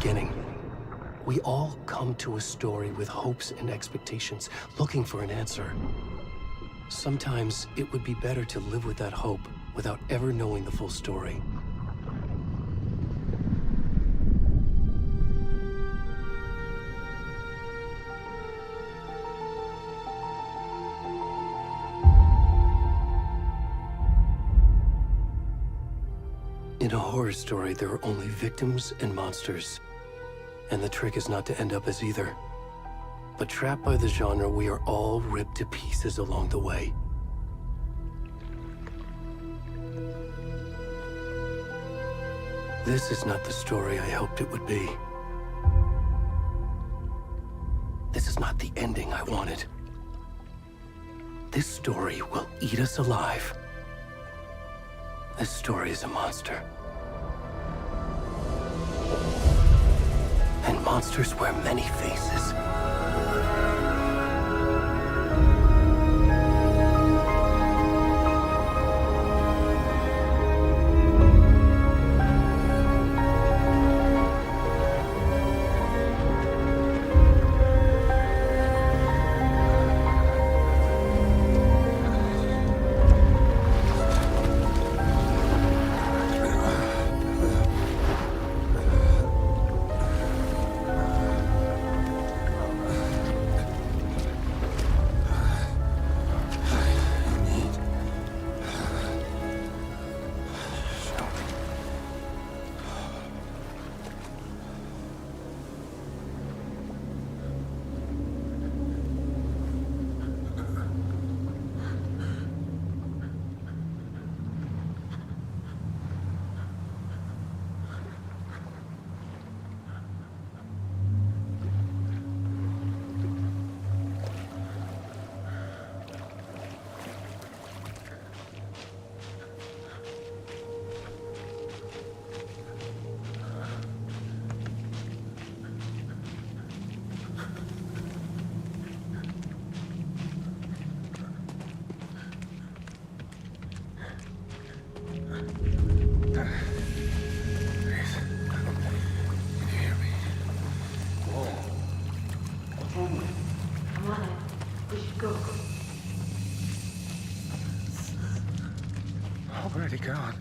beginning. We all come to a story with hopes and expectations, looking for an answer. Sometimes it would be better to live with that hope without ever knowing the full story. In a horror story, there are only victims and monsters. And the trick is not to end up as either. But trapped by the genre, we are all ripped to pieces along the way. This is not the story I hoped it would be. This is not the ending I wanted. This story will eat us alive. This story is a monster. And monsters wear many faces. Already gone.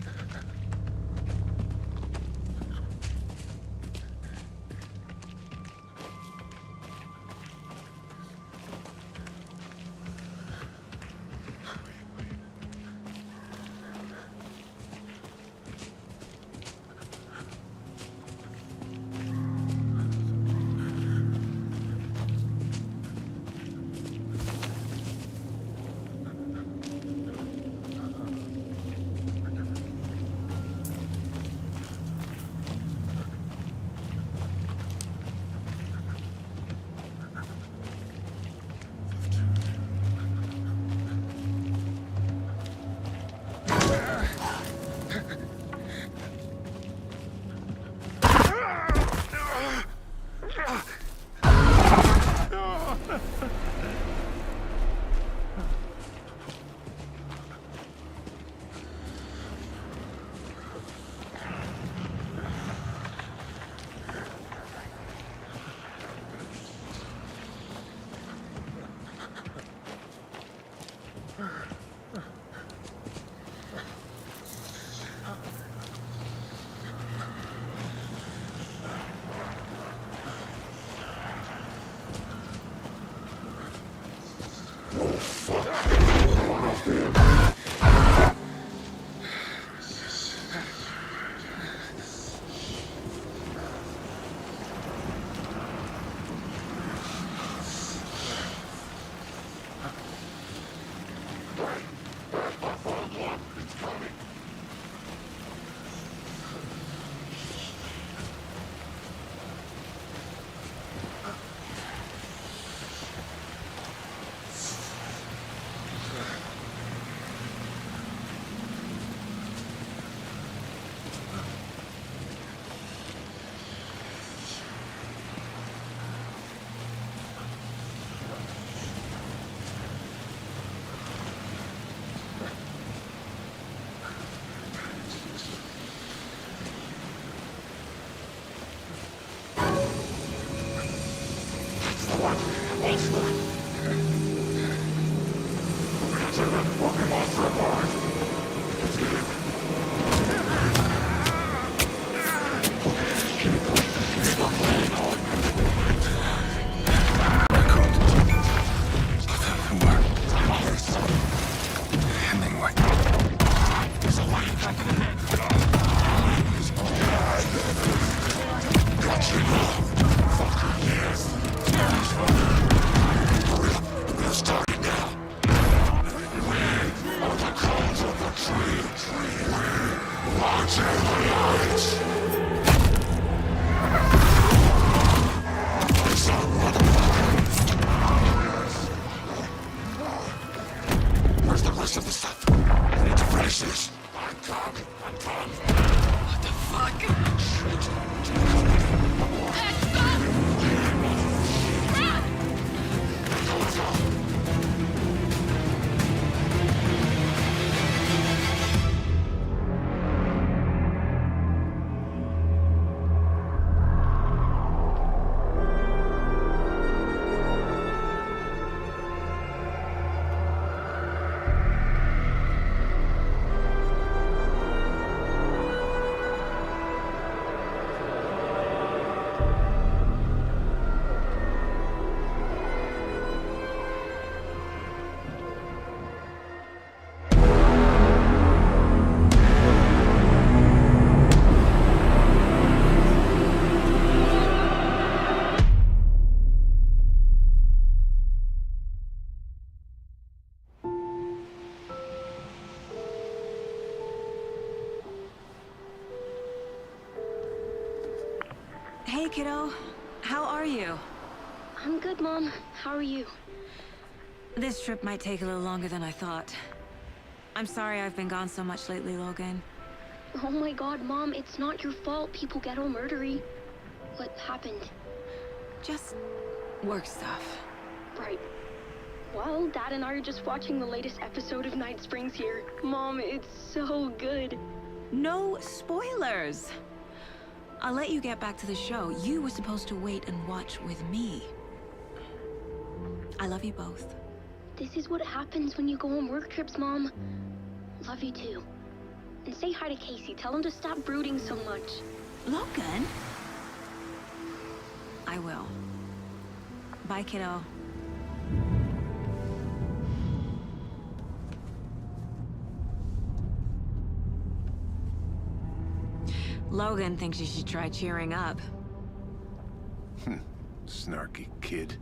Where's the rest of the stuff? I need to finish this. What the fuck? Hey, kiddo. How are you? I'm good, Mom. How are you? This trip might take a little longer than I thought. I'm sorry I've been gone so much lately, Logan. Oh my god, Mom, it's not your fault people get all murdery. What happened? Just work stuff. Right. Well, Dad and I are just watching the latest episode of Night Springs here. Mom, it's so good. No spoilers! I'll let you get back to the show. You were supposed to wait and watch with me. I love you both. This is what happens when you go on work trips, Mom. Love you too. And say hi to Casey. Tell him to stop brooding so much. Logan? I will. Bye, kiddo. Logan thinks you should try cheering up. Snarky kid.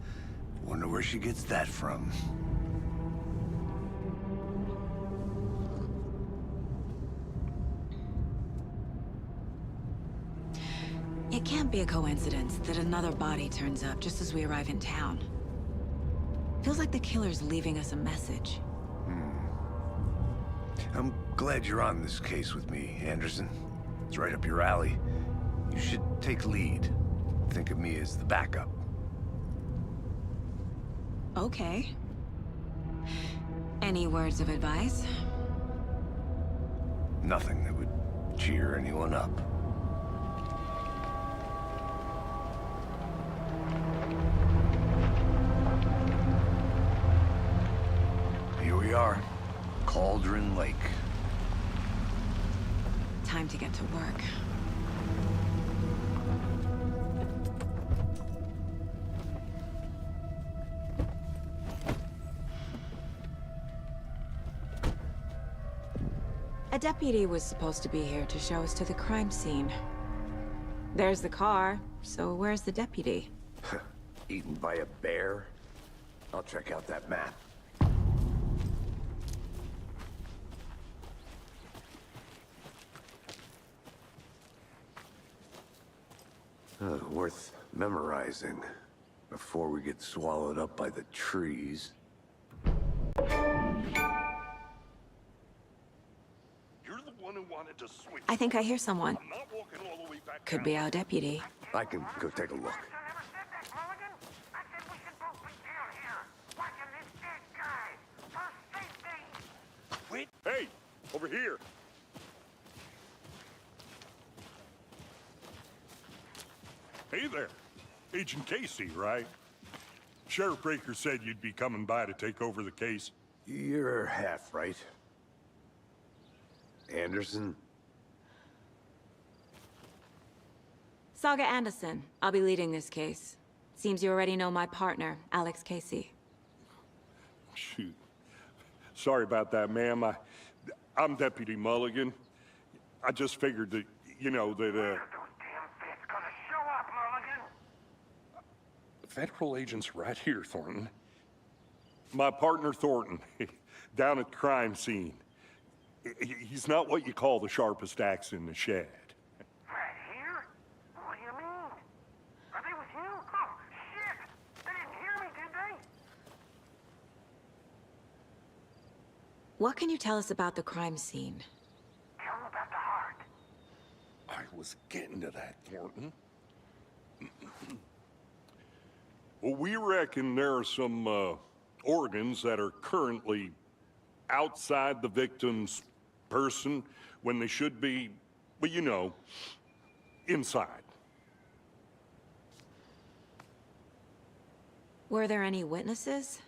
Wonder where she gets that from. It can't be a coincidence that another body turns up just as we arrive in town. Feels like the killer's leaving us a message. I'm glad you're on this case with me, Anderson. It's right up your alley. You should take lead. Think of me as the backup. Okay. Any words of advice? Nothing that would cheer anyone up. Here we are. Cauldron Lake. Time to get to work. A deputy was supposed to be here to show us to the crime scene. There's the car, so where's the deputy? Eaten by a bear? I'll check out that map. Worth memorizing before we get swallowed up by the trees. You're the one who wanted to switch. I think I hear someone. I'm not walking all the way back Could down. be our deputy. I can go take a look. Wait. Hey, over here. Hey there. Agent Casey, right? Sheriff Breaker said you'd be coming by to take over the case. You're half right. Anderson? Saga Anderson. I'll be leading this case. Seems you already know my partner, Alex Casey. Shoot. Sorry about that, ma'am. I'm Deputy Mulligan. I just figured that, you know, that, Federal agents right here, Thornton. My partner, Thornton, down at the crime scene. He's not what you call the sharpest axe in the shed. Right here? What do you mean? Are they with you? Oh, shit! They didn't hear me, did they? What can you tell us about the crime scene? Tell them about the heart. I was getting to that, Thornton. Well, we reckon there are some organs that are currently outside the victim's person when they should be, well, you know, inside. Were there any witnesses?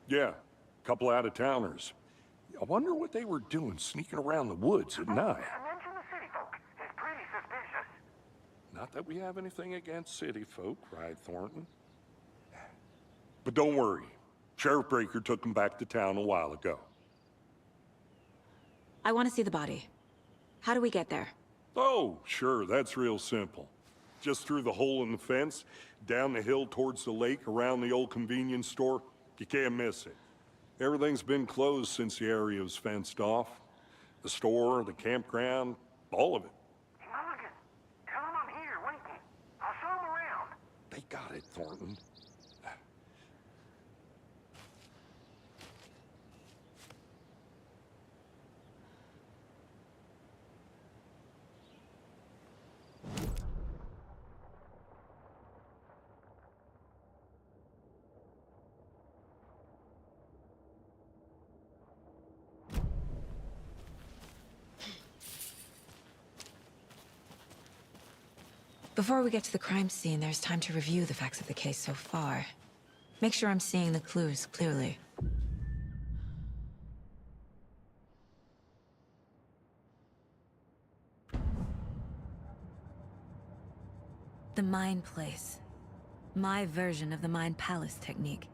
Yeah, a couple out-of-towners. I wonder what they were doing sneaking around the woods at night. Mention the city folk. It's pretty suspicious. Not that we have anything against city folk, right, Thornton? But don't worry. Sheriff Breaker took them back to town a while ago. I want to see the body. How do we get there? Oh, sure, that's real simple. Just through the hole in the fence, down the hill towards the lake, around the old convenience store. You can't miss it. Everything's been closed since the area was fenced off. The store, the campground, all of it. Mulligan, tell them I'm here waiting. I'll show them around. They got it, Thornton. Before we get to the crime scene, there's time to review the facts of the case so far. Make sure I'm seeing the clues clearly. The Mind Place. My version of the Mind Palace technique.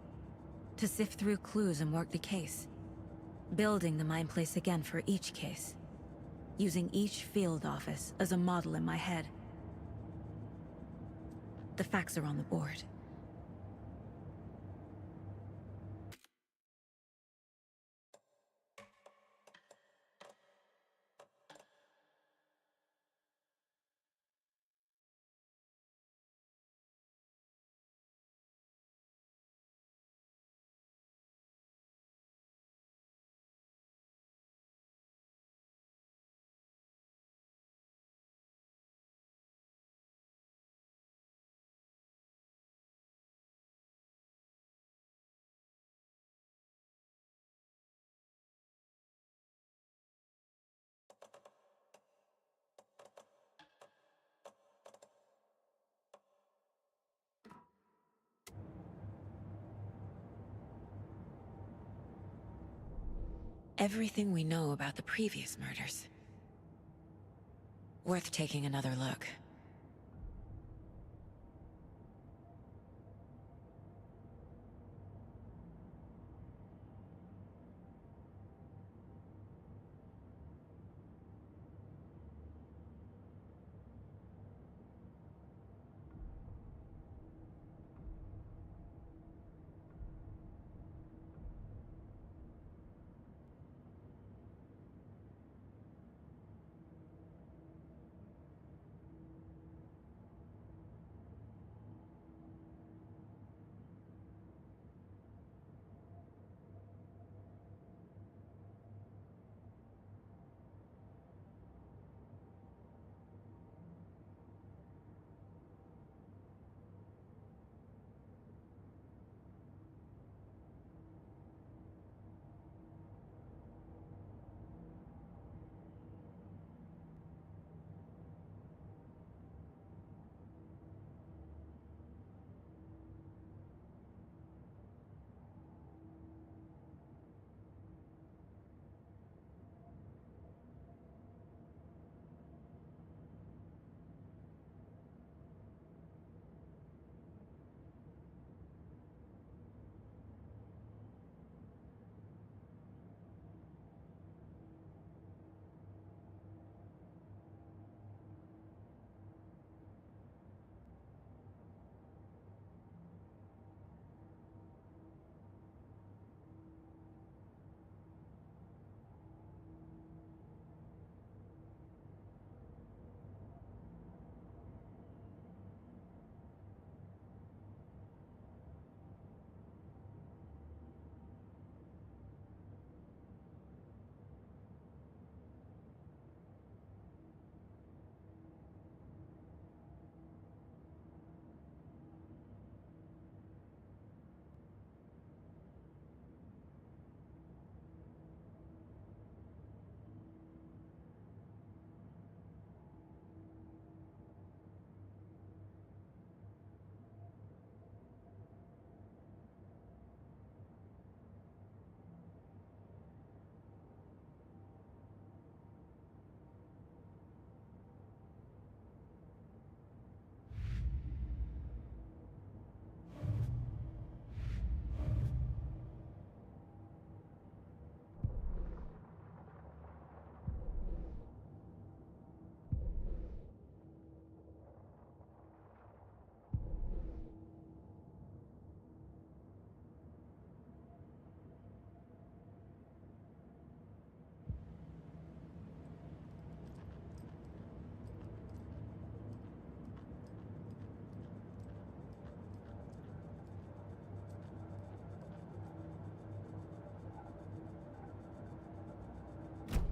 To sift through clues and work the case. Building the Mind Place again for each case. Using each field office as a model in my head. The facts are on the board. Everything we know about the previous murders. Worth taking another look.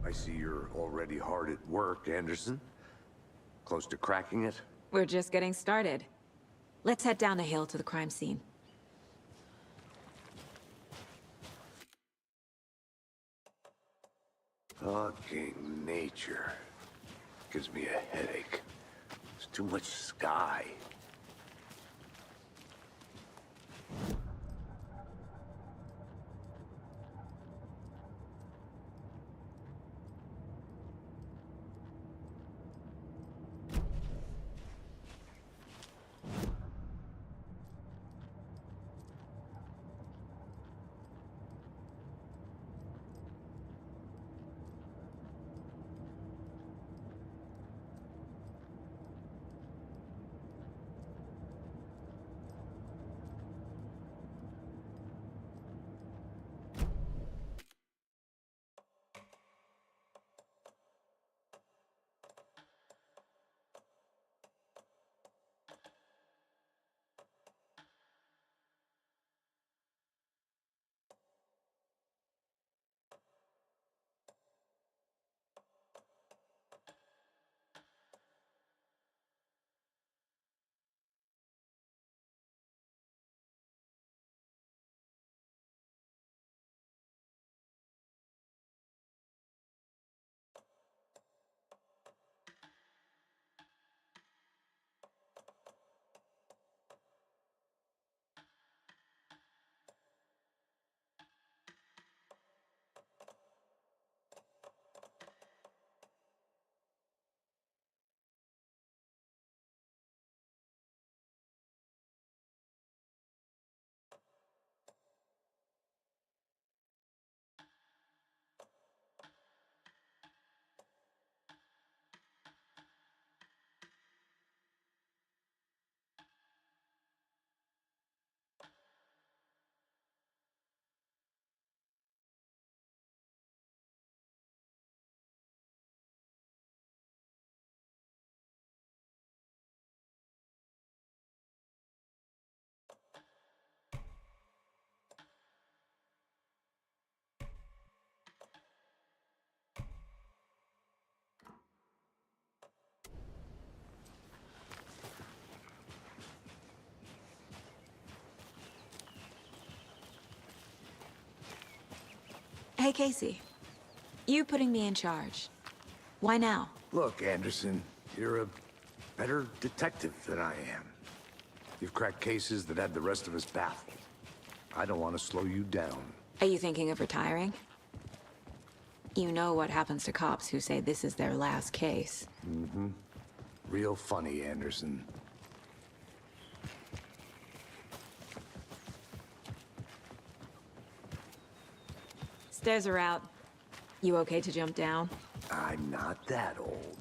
I see you're already hard at work, Anderson. Close to cracking it? We're just getting started. Let's head down the hill to the crime scene. Fucking nature. Gives me a headache. There's too much sky. Hey, Casey. You putting me in charge. Why now? Look, Anderson, you're a better detective than I am. You've cracked cases that had the rest of us baffled. I don't want to slow you down. Are you thinking of retiring? You know what happens to cops who say this is their last case. Mm-hmm. Real funny, Anderson. Stairs are out. You okay to jump down? I'm not that old.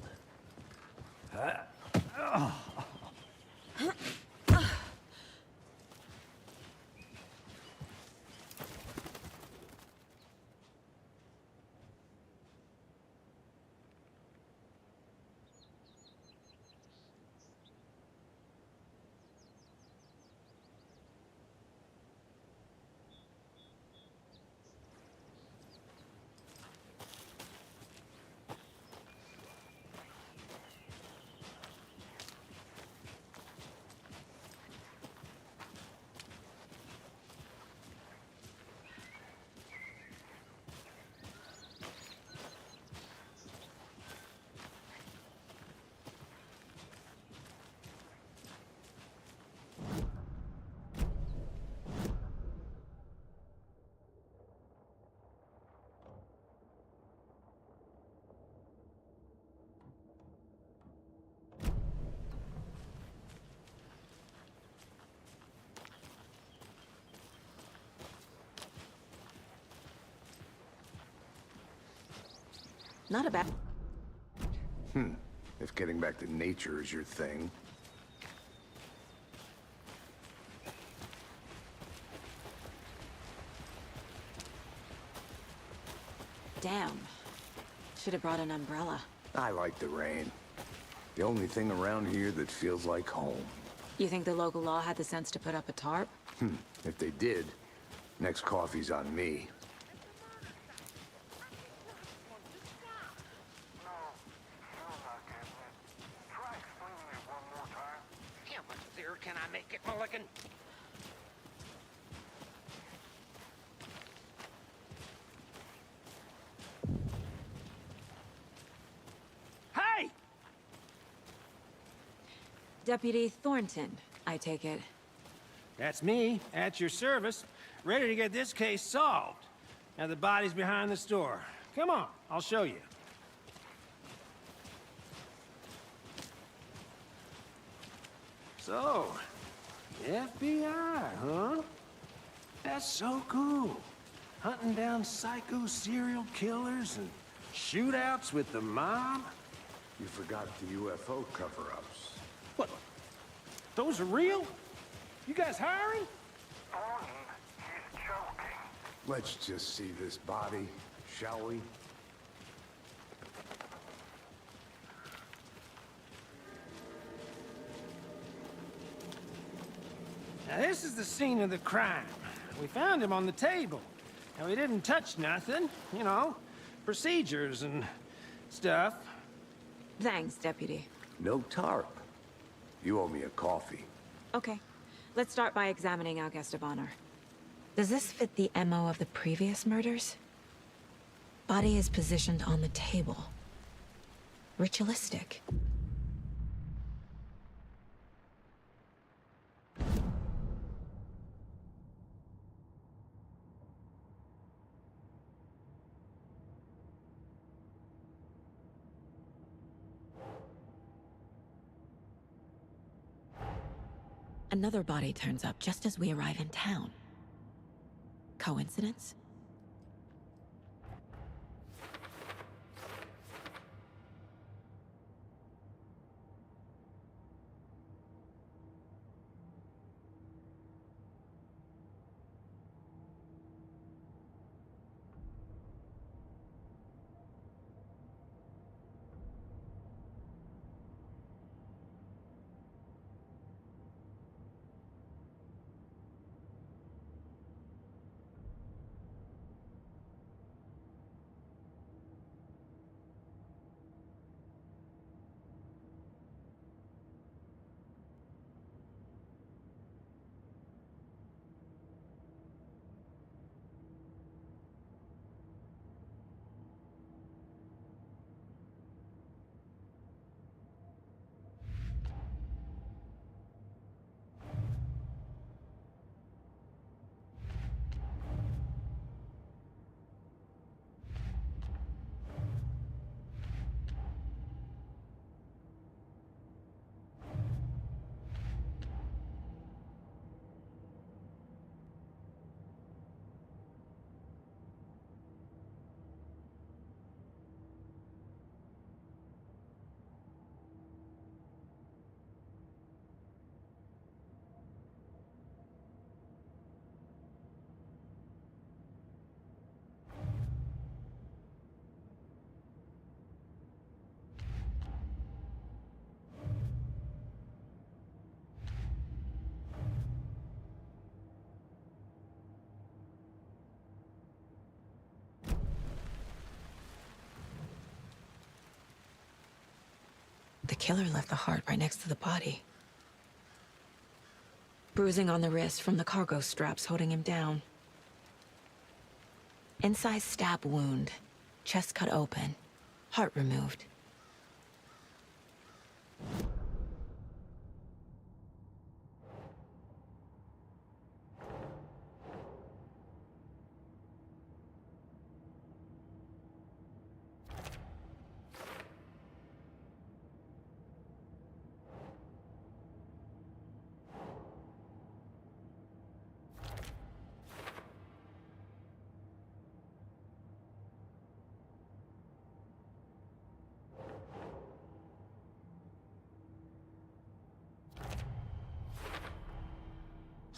Not a bad... If getting back to nature is your thing. Damn. Should have brought an umbrella. I like the rain. The only thing around here that feels like home. You think the local law had the sense to put up a tarp? If they did, next coffee's on me. Get my licking. Hey! Deputy Thornton, I take it. That's me, at your service, ready to get this case solved. Now the body's behind the store. Come on, I'll show you. So, FBI, huh? That's so cool. Hunting down psycho serial killers and shootouts with the mob? You forgot the UFO cover-ups. What? Those are real? You guys hiring? Thornton, he's joking. Let's just see this body, shall we? Now this is the scene of the crime. We found him on the table. And we didn't touch nothing, you know, procedures and stuff. Thanks, Deputy. No tarp. You owe me a coffee. Okay. Let's start by examining our guest of honor. Does this fit the MO of the previous murders? Body is positioned on the table. Ritualistic. Another body turns up just as we arrive in town. Coincidence? The killer left the heart right next to the body. Bruising on the wrist from the cargo straps holding him down. Incised stab wound. Chest cut open. Heart removed.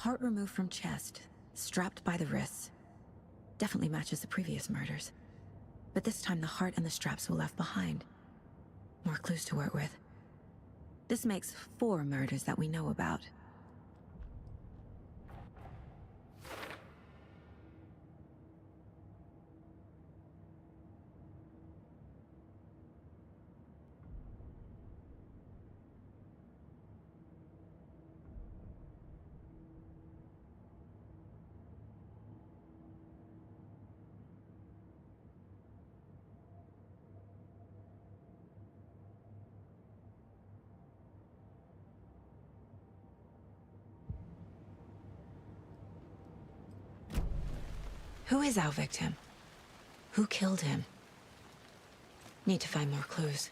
Heart removed from chest, strapped by the wrists. Definitely matches the previous murders. But this time the heart and the straps were left behind. More clues to work with. This makes 4 murders that we know about. Who is our victim? Who killed him? Need to find more clues.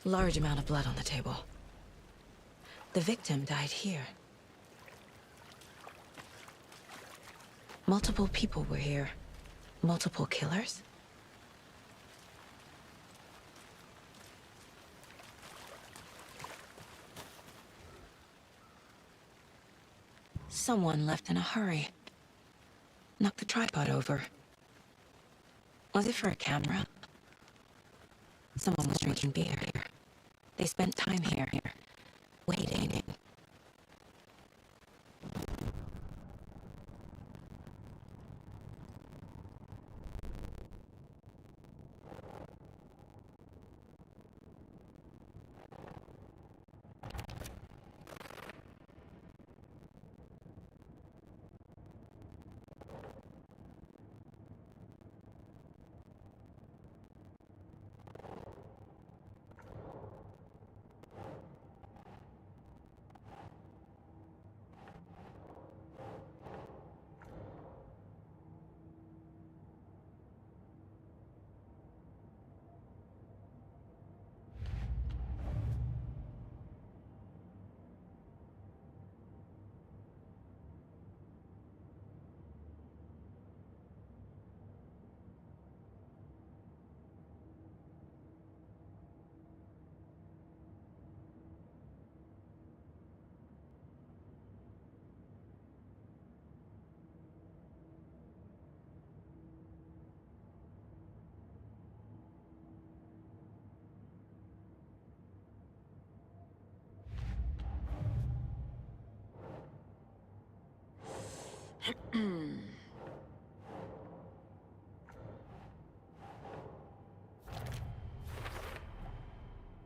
Large amount of blood on the table. The victim died here. Multiple people were here. Multiple killers? Someone left in a hurry. Knocked the tripod over. Was it for a camera? Someone was drinking beer. They spent time here, waiting.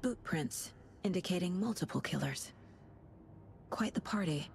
Boot prints, indicating multiple killers. Quite the party.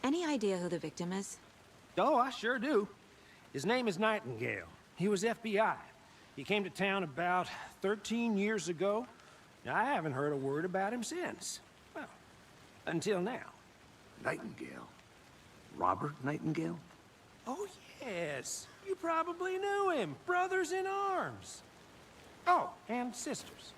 Any idea who the victim is? Oh, I sure do. His name is Nightingale. He was FBI. He came to town about 13 years ago. Now, I haven't heard a word about him since. Well, until now. Nightingale? Robert Nightingale? Oh, yes. You probably knew him. Brothers in arms. Oh, and sisters.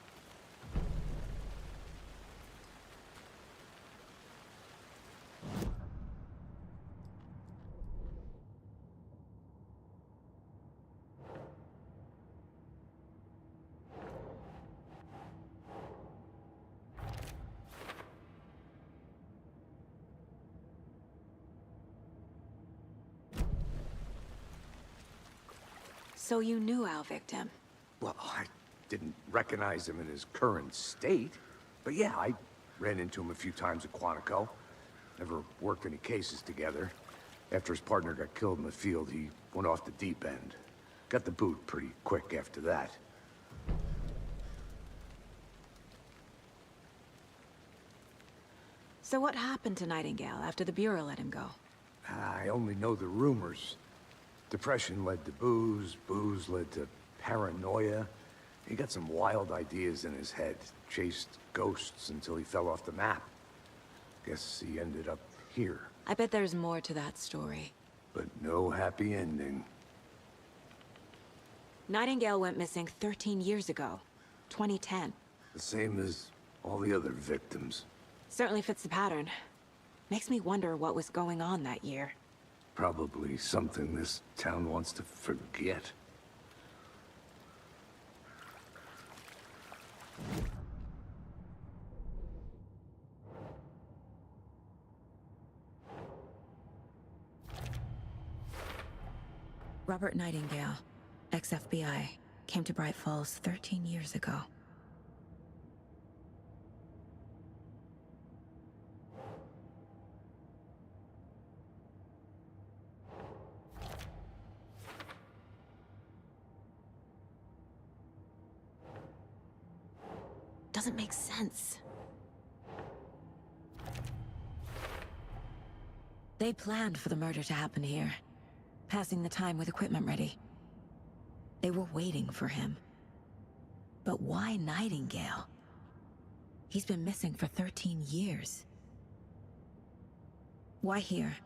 So you knew our victim? Well, I didn't recognize him in his current state. But yeah, I ran into him a few times at Quantico. Never worked any cases together. After his partner got killed in the field, he went off the deep end. Got the boot pretty quick after that. So what happened to Nightingale after the Bureau let him go? I only know the rumors. Depression led to booze, booze led to paranoia. He got some wild ideas in his head, chased ghosts until he fell off the map. Guess he ended up here. I bet there's more to that story. But no happy ending. Nightingale went missing 13 years ago, 2010. The same as all the other victims. Certainly fits the pattern. Makes me wonder what was going on that year. Probably something this town wants to forget. Robert Nightingale, ex-FBI, came to Bright Falls 13 years ago. Doesn't make sense. They planned for the murder to happen here, passing the time with equipment ready. They were waiting for him. But why Nightingale? He's been missing for 13 years. Why here?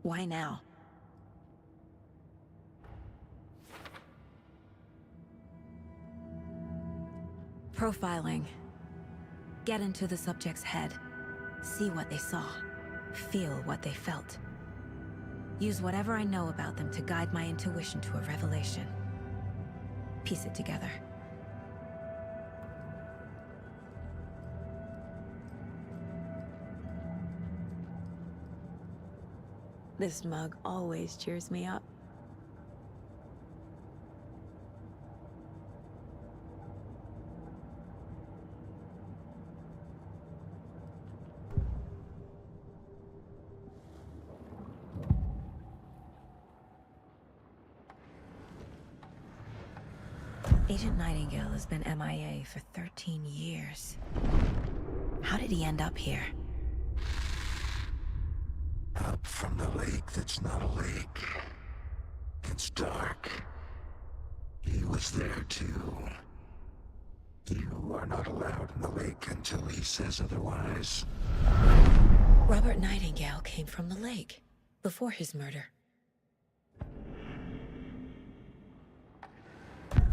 Why now? Profiling. Get into the subject's head. See what they saw. Feel what they felt. Use whatever I know about them to guide my intuition to a revelation. Piece it together. This mug always cheers me up. Agent Nightingale has been MIA for 13 years. How did he end up here? Up from the lake that's not a lake. It's dark. He was there too. You are not allowed in the lake until he says otherwise. Robert Nightingale came from the lake, before his murder.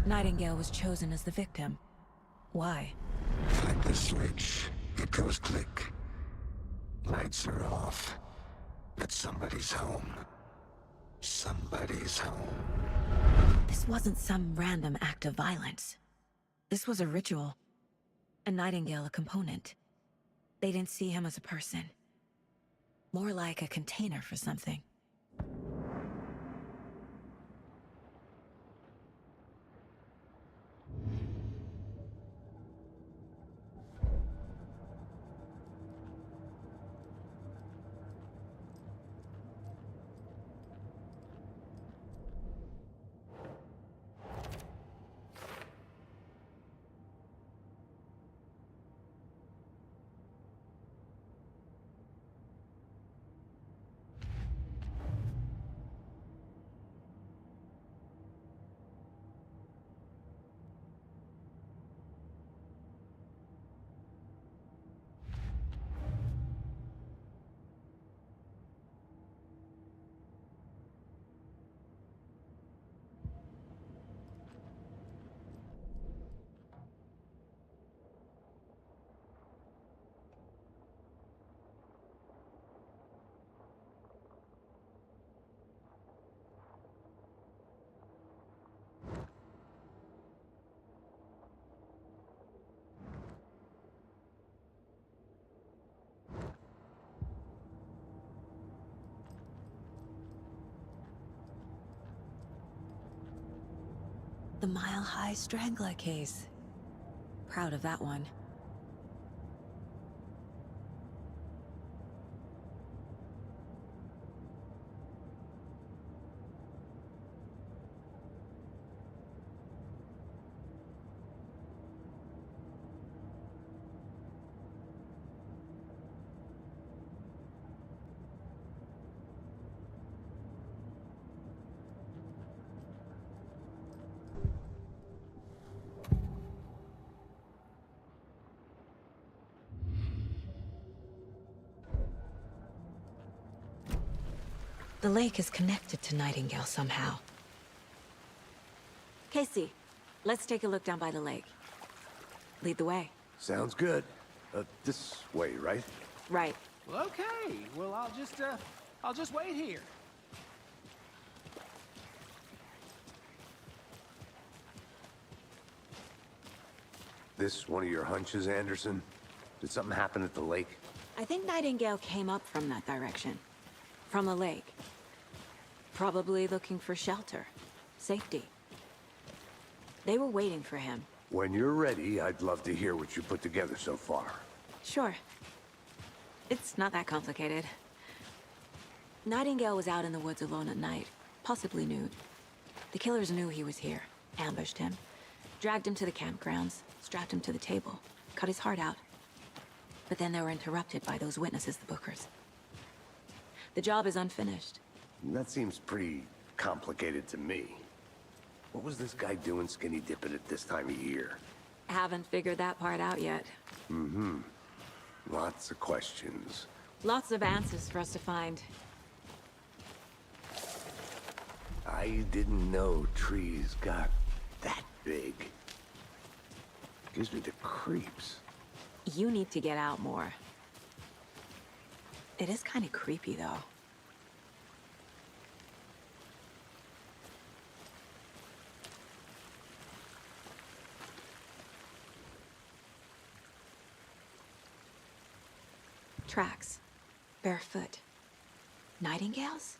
Nightingale was chosen as the victim. Why? Flick the switch. It goes click. Lights are off. But somebody's home. Somebody's home. This wasn't some random act of violence. This was a ritual. And Nightingale a component. They didn't see him as a person. More like a container for something. The Mile High Strangler case. Proud of that one. The lake is connected to Nightingale somehow. Casey, let's take a look down by the lake. Lead the way. Sounds good. This way, right? Right. Well, okay. Well, I'll just wait here. This one of your hunches, Anderson? Did something happen at the lake? I think Nightingale came up from that direction. From the lake. Probably looking for shelter. Safety. They were waiting for him. When you're ready, I'd love to hear what you put together so far. Sure. It's not that complicated. Nightingale was out in the woods alone at night, possibly nude. The killers knew he was here, ambushed him, Dragged him to the campgrounds, strapped him to the table, cut his heart out. But then they were interrupted by those witnesses, the Bookers. The job is unfinished. That seems pretty complicated to me. What was this guy doing skinny dipping at this time of year? Haven't figured that part out yet. Lots of questions. Lots of answers for us to find. I didn't know trees got that big. Gives me the creeps. You need to get out more. It is kind of creepy, though. Tracks. Barefoot. Nightingales?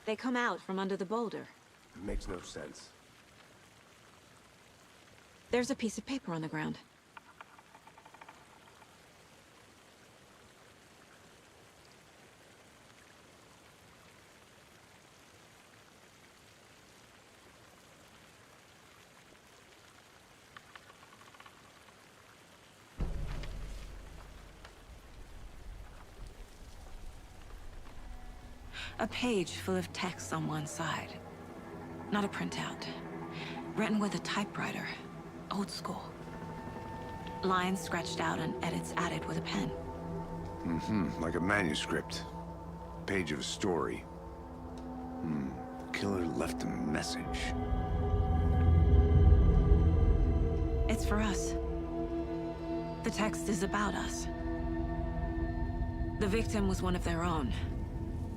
They come out from under the boulder. Makes no sense. There's a piece of paper on the ground. A page full of text on one side. Not a printout. Written with a typewriter. Old school. Lines scratched out and edits added with a pen. Like a manuscript. Page of a story. Killer left a message. It's for us. The text is about us. The victim was one of their own.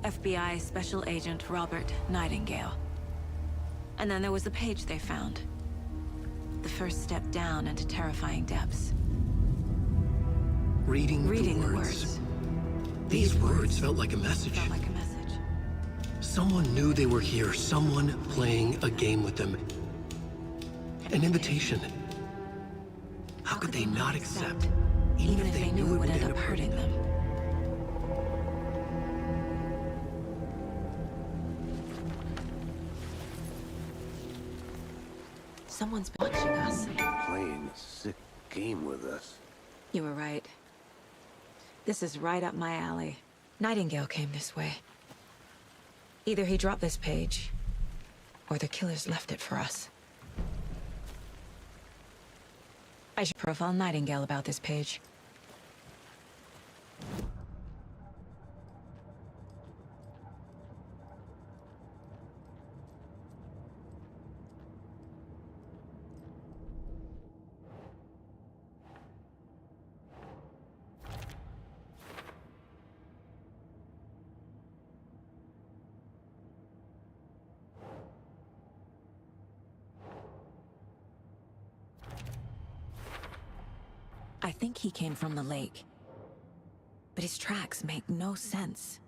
FBI Special Agent Robert Nightingale. And then there was the page they found. The first step down into terrifying depths. Reading the the words. These words felt like a message. Felt like a message. Someone knew they were here, someone playing a game with them. An invitation. How could they not accept, even if they knew it would end up hurting them? Someone's watching us. Playing a sick game with us. You were right. This is right up my alley. Nightingale came this way. Either he dropped this page, or the killers left it for us. I should profile Nightingale about this page. I think he came from the lake. But his tracks make no sense.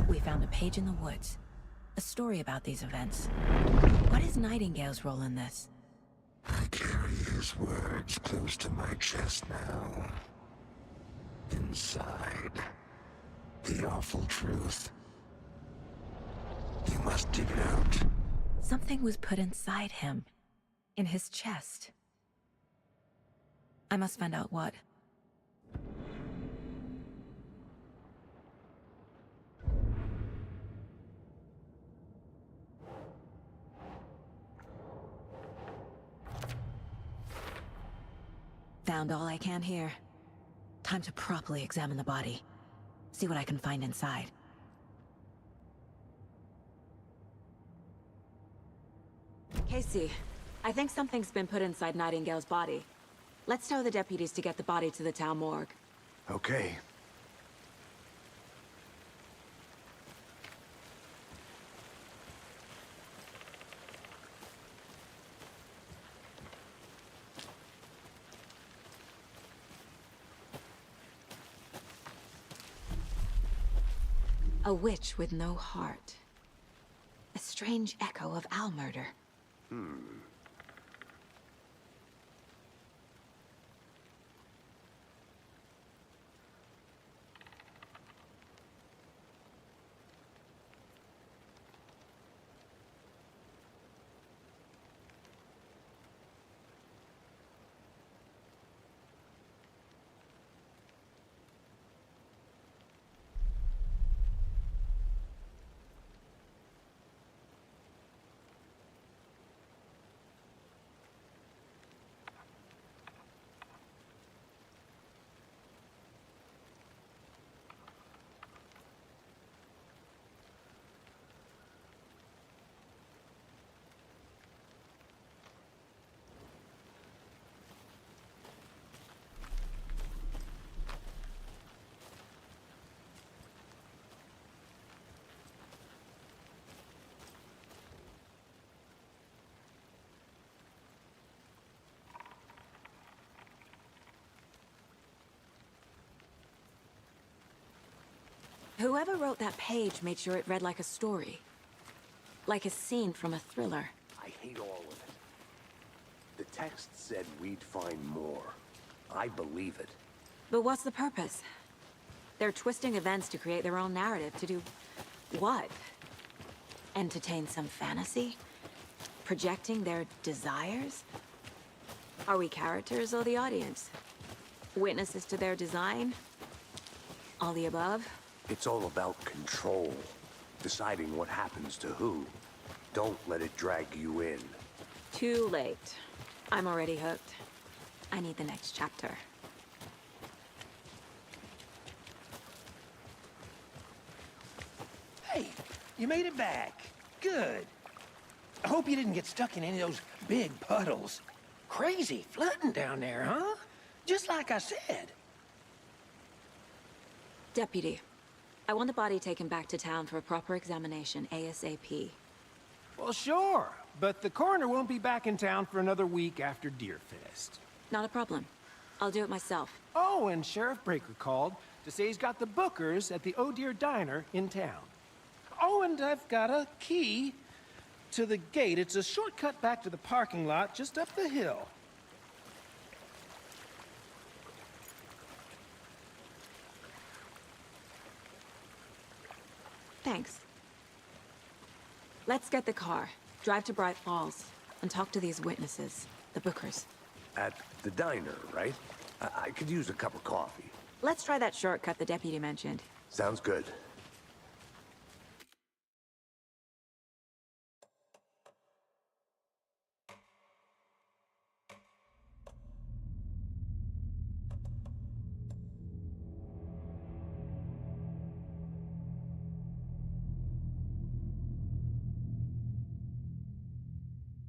We found a page in the woods. A story about these events. What is Nightingale's role in this? I carry his words close to my chest now. Inside, the awful truth. You must dig it out. Something was put inside him. In his chest. I must find out what. found all I can here. Time to properly examine the body. See what I can find inside. Casey, I think something's been put inside Nightingale's body. Let's tell the deputies to get the body to the town morgue. Okay. A witch with no heart. A strange echo of owl murder. Whoever wrote that page made sure it read like a story. Like a scene from a thriller. I hate all of it. The text said we'd find more. I believe it. But what's the purpose? They're twisting events to create their own narrative. To do what? Entertain some fantasy? Projecting their desires? Are we characters or the audience? Witnesses to their design? All the above? It's all about control. Deciding what happens to who. Don't let it drag you in. Too late. I'm already hooked. I need the next chapter. Hey, you made it back. Good. I hope you didn't get stuck in any of those big puddles. Crazy flooding down there, huh? Just like I said. Deputy, I want the body taken back to town for a proper examination, ASAP. Well, sure, but the coroner won't be back in town for another week after Deerfest. Not a problem. I'll do it myself. Oh, and Sheriff Breaker called to say he's got the bookers at the Oh Dear Diner in town. Oh, and I've got a key to the gate. It's a shortcut back to the parking lot just up the hill. Thanks. Let's get the car, drive to Bright Falls, and talk to these witnesses, the bookers. At the diner, right? I could use a cup of coffee. Let's try that shortcut the deputy mentioned. Sounds good.